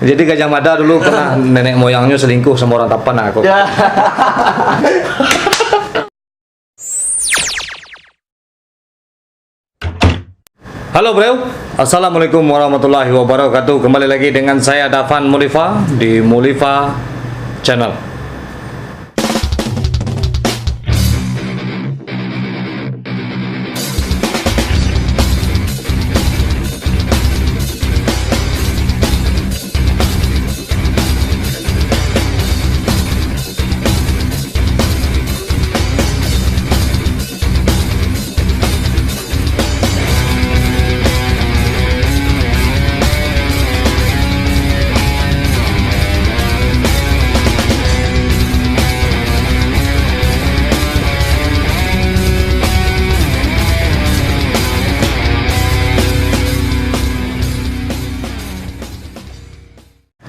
Jadi Gajah Mada dulu pernah nenek moyangnya selingkuh sama orang Tapan aku. Ya. Halo bro, assalamualaikum warahmatullahi wabarakatuh. Kembali lagi dengan saya Dafan Mulifa di Mulifa Channel.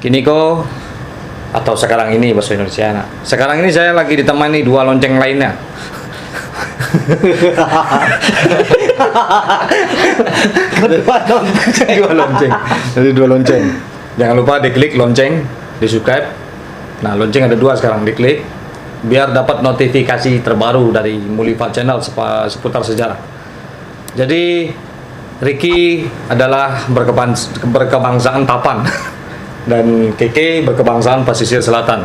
Kini kok atau sekarang ini bahasa Indonesia. Nah, sekarang ini saya lagi ditemani dua lonceng lainnya. Dua lonceng. Jadi dua lonceng. Jangan lupa diklik lonceng, di subscribe. Nah, lonceng ada dua sekarang, diklik biar dapat notifikasi terbaru dari Mulifa Channel seputar sejarah. Jadi Ricky adalah berkebangsaan Tapan. Dan Keke berkebangsaan Pesisir Selatan,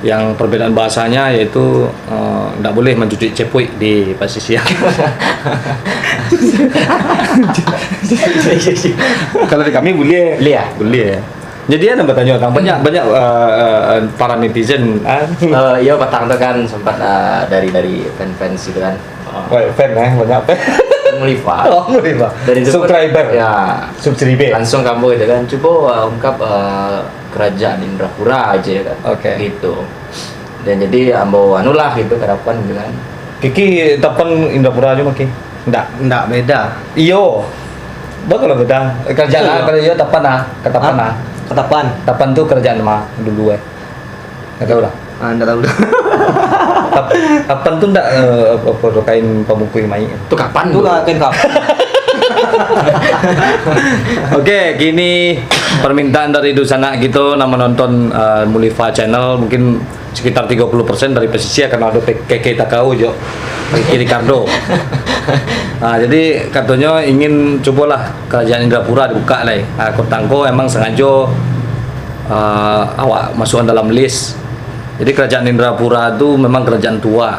yang perbedaan bahasanya yaitu tidak boleh mencuci cepui di pesisir. Kalau di kami boleh ya, boleh ya. Jadi ada bertanya tentang banyak para netizen. Iya petang tuh kan sempat dari fans gitu kan. Fan banyak fan. Mulifa. Oh, Mulifa. Dari subscriber. Ya, subscriber. langsung kamu gitu kan. Coba ungkap kerajaan Indrapura aja ya kan. Oke. Gitu. Dan jadi ambo anulah gitu harapan gitu kan. Kiki Tapan Indrapura aja maki. Nggak beda. Iyo. Bakal beda. Kerjaan kerja Tapan Ketapan Ketapan. Tapan tuh kerjaan mah dulu nggak tahu lah. Nggak tahu dah. Tapan tuh nggak kain pemukul mai. Itu kapan Itu tuh? kan kap. Oke, kini permintaan dari Dusana gitu nama nonton Mulifa Channel mungkin sekitar 30% dari pesisir karena ada Keke Takau jo Ricky Ricardo. Nah, jadi katanya ingin cobalah kerajaan Indrapura dibuka lah. Kotangko emang sengaja awak masukkan dalam list. Jadi kerajaan Indrapura itu memang kerajaan tua.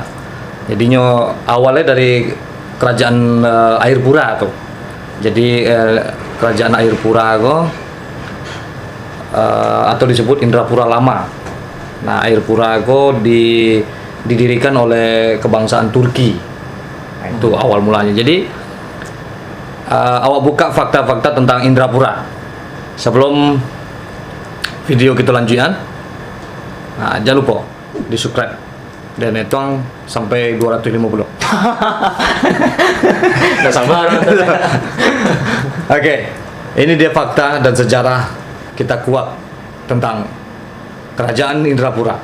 Jadinya awalnya dari kerajaan Air Pura tuh. Jadi kerajaan Air Pura kok atau disebut Indrapura Lama. Nah, Air Pura kok didirikan oleh kebangsaan Turki. Nah, itu awal mulanya. Jadi awak buka fakta-fakta tentang Indrapura sebelum video kita lanjutkan. Nah, jangan lupa di subscribe dan netong sampai 250. Nggak sabar. Oke, ini dia fakta dan sejarah kita kuat tentang kerajaan Indrapura.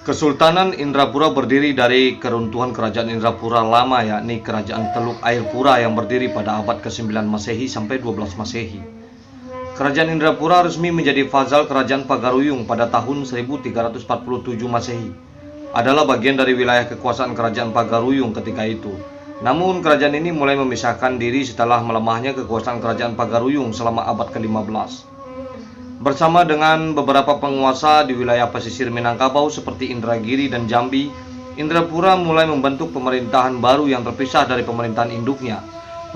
Kesultanan Indrapura berdiri dari keruntuhan kerajaan Indrapura lama, yakni kerajaan Teluk Air Pura yang berdiri pada abad ke-9 Masehi sampai 12 Masehi. Kerajaan Indrapura resmi menjadi fazal kerajaan Pagaruyung pada tahun 1347 Masehi. Adalah bagian dari wilayah kekuasaan kerajaan Pagaruyung ketika itu. Namun kerajaan ini mulai memisahkan diri setelah melemahnya kekuasaan kerajaan Pagaruyung selama abad ke-15. Bersama dengan beberapa penguasa di wilayah pesisir Minangkabau seperti Indragiri dan Jambi, Indrapura mulai membentuk pemerintahan baru yang terpisah dari pemerintahan induknya.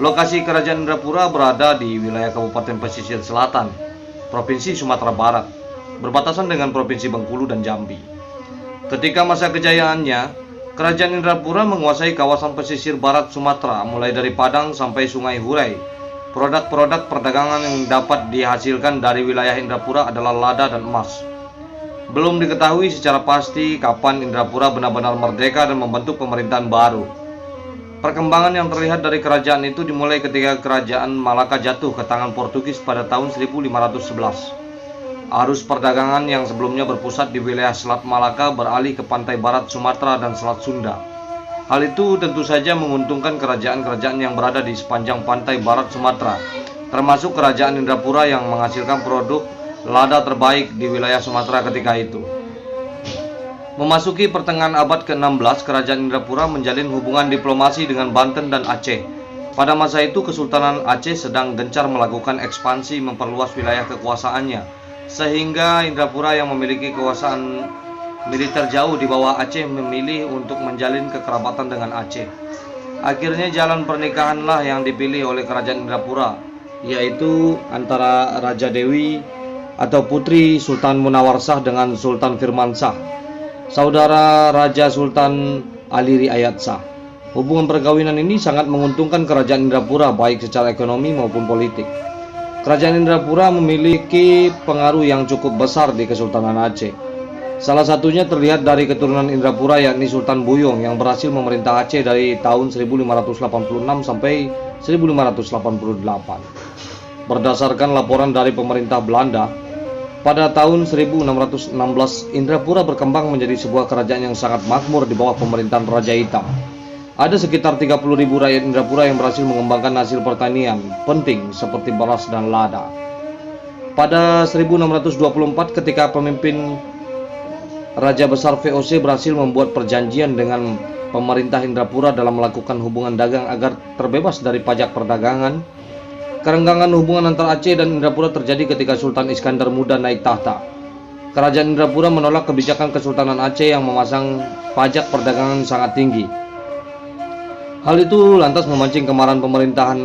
Lokasi kerajaan Indrapura berada di wilayah Kabupaten Pesisir Selatan, Provinsi Sumatera Barat, berbatasan dengan Provinsi Bengkulu dan Jambi. Ketika masa kejayaannya, kerajaan Indrapura menguasai kawasan pesisir barat Sumatera, mulai dari Padang sampai Sungai Hurai. Produk-produk perdagangan yang dapat dihasilkan dari wilayah Indrapura adalah lada dan emas. Belum diketahui secara pasti kapan Indrapura benar-benar merdeka dan membentuk pemerintahan baru. Perkembangan yang terlihat dari kerajaan itu dimulai ketika kerajaan Malaka jatuh ke tangan Portugis pada tahun 1511. Arus perdagangan yang sebelumnya berpusat di wilayah Selat Malaka beralih ke pantai barat Sumatera dan Selat Sunda. Hal itu tentu saja menguntungkan kerajaan-kerajaan yang berada di sepanjang pantai barat Sumatera, termasuk kerajaan Indrapura yang menghasilkan produk lada terbaik di wilayah Sumatera ketika itu. Memasuki pertengahan abad ke-16, kerajaan Indrapura menjalin hubungan diplomasi dengan Banten dan Aceh. Pada masa itu, Kesultanan Aceh sedang gencar melakukan ekspansi memperluas wilayah kekuasaannya, sehingga Indrapura yang memiliki kekuasaan militer jauh di bawah Aceh memilih untuk menjalin kekerabatan dengan Aceh. Akhirnya jalan pernikahanlah yang dipilih oleh kerajaan Indrapura, yaitu antara Raja Dewi atau putri Sultan Munawarsah dengan Sultan Firmansyah, saudara Raja Sultan Ali Riayat Shah. Hubungan perkawinan ini sangat menguntungkan kerajaan Indrapura baik secara ekonomi maupun politik. Kerajaan Indrapura memiliki pengaruh yang cukup besar di Kesultanan Aceh. Salah satunya terlihat dari keturunan Indrapura yakni Sultan Buyung yang berhasil memerintah Aceh dari tahun 1586 sampai 1588. Berdasarkan laporan dari pemerintah Belanda, pada tahun 1616 Indrapura berkembang menjadi sebuah kerajaan yang sangat makmur di bawah pemerintahan Raja Hitam. Ada sekitar 30.000 rakyat Indrapura yang berhasil mengembangkan hasil pertanian penting seperti beras dan lada. Pada 1624 ketika pemimpin Raja Besar VOC berhasil membuat perjanjian dengan pemerintah Indrapura dalam melakukan hubungan dagang agar terbebas dari pajak perdagangan. Kerenggangan hubungan antara Aceh dan Indrapura terjadi ketika Sultan Iskandar Muda naik tahta. Kerajaan Indrapura menolak kebijakan Kesultanan Aceh yang memasang pajak perdagangan sangat tinggi. Hal itu lantas memancing kemarahan pemerintahan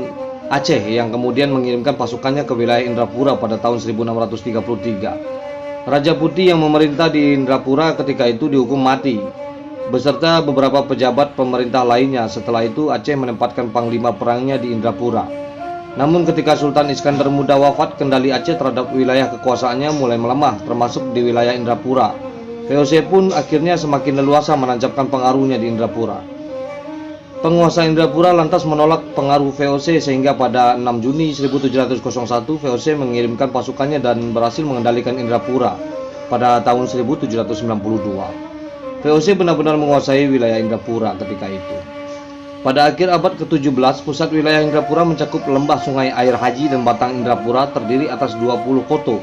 Aceh yang kemudian mengirimkan pasukannya ke wilayah Indrapura pada tahun 1633. Raja Putih yang memerintah di Indrapura ketika itu dihukum mati beserta beberapa pejabat pemerintah lainnya. Setelah itu Aceh menempatkan panglima perangnya di Indrapura. Namun ketika Sultan Iskandar Muda wafat, kendali Aceh terhadap wilayah kekuasaannya mulai melemah, termasuk di wilayah Indrapura. VOC pun akhirnya semakin leluasa menancapkan pengaruhnya di Indrapura. Penguasa Indrapura lantas menolak pengaruh VOC sehingga pada 6 Juni 1701 VOC mengirimkan pasukannya dan berhasil mengendalikan Indrapura pada tahun 1792. VOC benar-benar menguasai wilayah Indrapura ketika itu. Pada akhir abad ke-17, pusat wilayah Indrapura mencakup lembah Sungai Air Haji dan batang Indrapura terdiri atas 20 koto.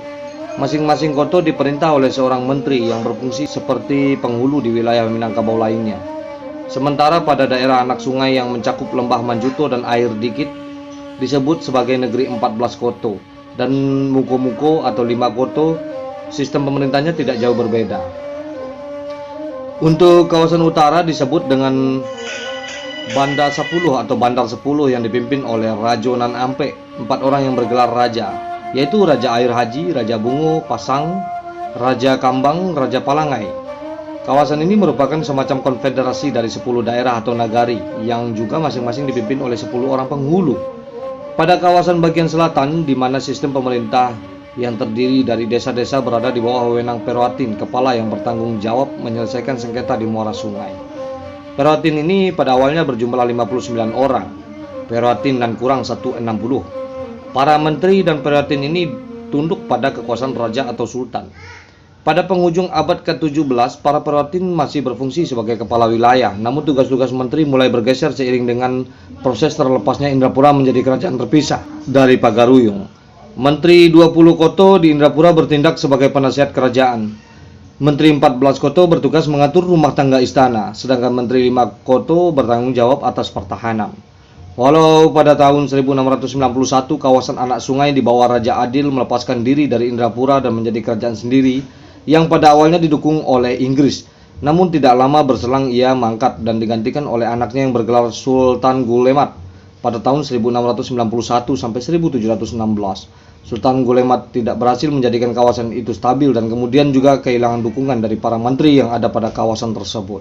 Masing-masing koto diperintah oleh seorang menteri yang berfungsi seperti penghulu di wilayah Minangkabau lainnya. Sementara pada daerah anak sungai yang mencakup lembah Manjuto dan Air Dikit disebut sebagai negeri 14 koto, dan Muko-Muko atau 5 koto, sistem pemerintahnya tidak jauh berbeda. Untuk kawasan utara disebut dengan Banda 10 atau Bandar 10 yang dipimpin oleh Rajo Nan Ampe, 4 orang yang bergelar raja, yaitu Raja Air Haji, Raja Bungo, Pasang, Raja Kambang, Raja Palangai. Kawasan ini merupakan semacam konfederasi dari 10 daerah atau nagari yang juga masing-masing dipimpin oleh 10 orang penghulu. Pada kawasan bagian selatan, di mana sistem pemerintah yang terdiri dari desa-desa berada di bawah wewenang Perwatin, kepala yang bertanggung jawab menyelesaikan sengketa di muara sungai. Perwatin ini pada awalnya berjumlah 59 orang, Perwatin dan kurang 160. Para menteri dan Perwatin ini tunduk pada kekuasaan raja atau sultan. Pada penghujung abad ke-17, para Perwatin masih berfungsi sebagai kepala wilayah, namun tugas-tugas menteri mulai bergeser seiring dengan proses terlepasnya Indrapura menjadi kerajaan terpisah dari Pagaruyung. Menteri 20 koto di Indrapura bertindak sebagai penasihat kerajaan. Menteri 14 koto bertugas mengatur rumah tangga istana, sedangkan Menteri 5 koto bertanggung jawab atas pertahanan. Walau pada tahun 1691 kawasan anak sungai di bawah Raja Adil melepaskan diri dari Indrapura dan menjadi kerajaan sendiri yang pada awalnya didukung oleh Inggris, namun tidak lama berselang ia mangkat dan digantikan oleh anaknya yang bergelar Sultan Gulemat pada tahun 1691 sampai 1716. Sultan Gulemat tidak berhasil menjadikan kawasan itu stabil dan kemudian juga kehilangan dukungan dari para menteri yang ada pada kawasan tersebut.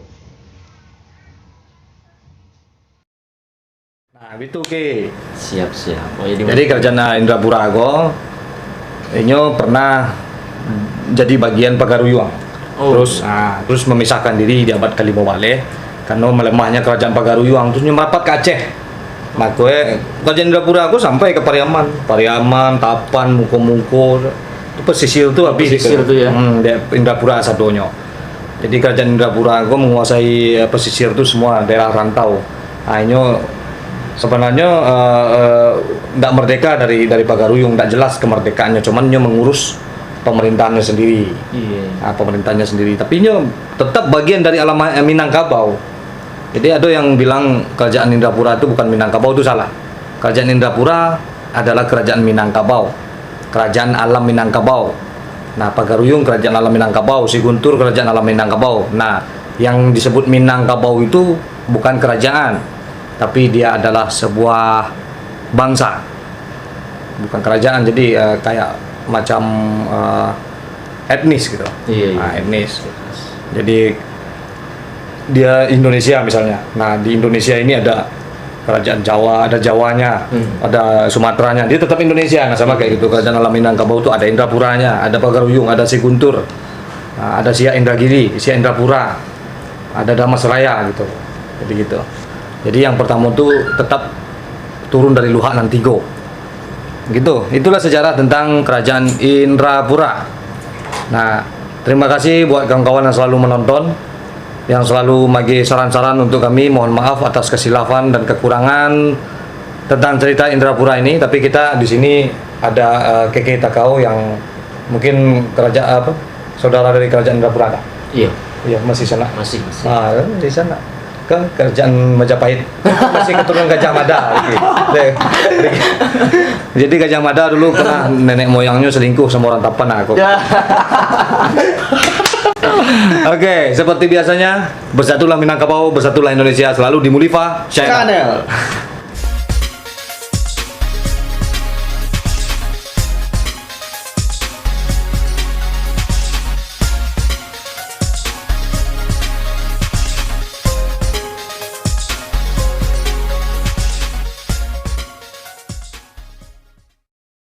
Nah, itu ke. Siap-siap. Oh, Jadi kerajaan Indrapura ini pernah jadi bagian Pagaruyung. Terus memisahkan diri di abad ke-15 karena melemahnya kerajaan Pagaruyung, terus merapat ke Aceh. Makanya kerajaan Indrapura sampai ke Pariaman, Tapan, Muko-Muko. Itu pesisir tuh habis pesisir itu ya. Indrapura sadonyo. Jadi kerajaan Indrapura menguasai pesisir itu semua daerah rantau. Ini sebenarnya nggak merdeka dari Pagaruyung, nggak jelas kemerdekaannya, cuman nyo mengurus pemerintahannya sendiri. Iya. Nah, pemerintahnya sendiri, tapi nyo tetap bagian dari alam Minangkabau. Jadi ada yang bilang kerajaan Indrapura itu bukan Minangkabau, itu salah. Kerajaan Indrapura adalah kerajaan Minangkabau, kerajaan alam Minangkabau. Nah, Pagaruyung kerajaan alam Minangkabau, Si Guntur kerajaan alam Minangkabau. Nah, yang disebut Minangkabau itu bukan kerajaan, tapi dia adalah sebuah bangsa, bukan kerajaan. Jadi kayak macam etnis gitu. Iya. Nah, etnis. Jadi dia Indonesia misalnya. Nah, di Indonesia ini ada kerajaan Jawa, ada Jawanya, ada Sumateranya. Dia tetap Indonesia. Nah, sama kayak gitu. Kerajaan alam Minangkabau itu ada Indrapuranya, ada Pagaruyung, ada Si Guntur, nah, ada Siak Indragiri, Siak Indrapura, ada Damasraya gitu. Jadi gitu. Jadi yang pertama itu tetap turun dari Luhak Nantigo. Gitu. Itulah sejarah tentang kerajaan Indrapura. Nah, terima kasih buat kawan-kawan yang selalu menonton, yang selalu bagi saran-saran untuk kami. Mohon maaf atas kesilafan dan kekurangan tentang cerita Indrapura ini. Tapi kita di sini ada Keke Takao yang mungkin saudara dari kerajaan Indrapura. Iya. Iya, masih sana. Masih. Ah, di sana ke kerajaan Majapahit. Masih keturunan Gajah Mada. Jadi Gajah Mada dulu pernah nenek moyangnya selingkuh sama orang Tapan aku. Oke, seperti biasanya, bersatulah Minangkabau, bersatulah Indonesia, selalu di Mulifa Channel.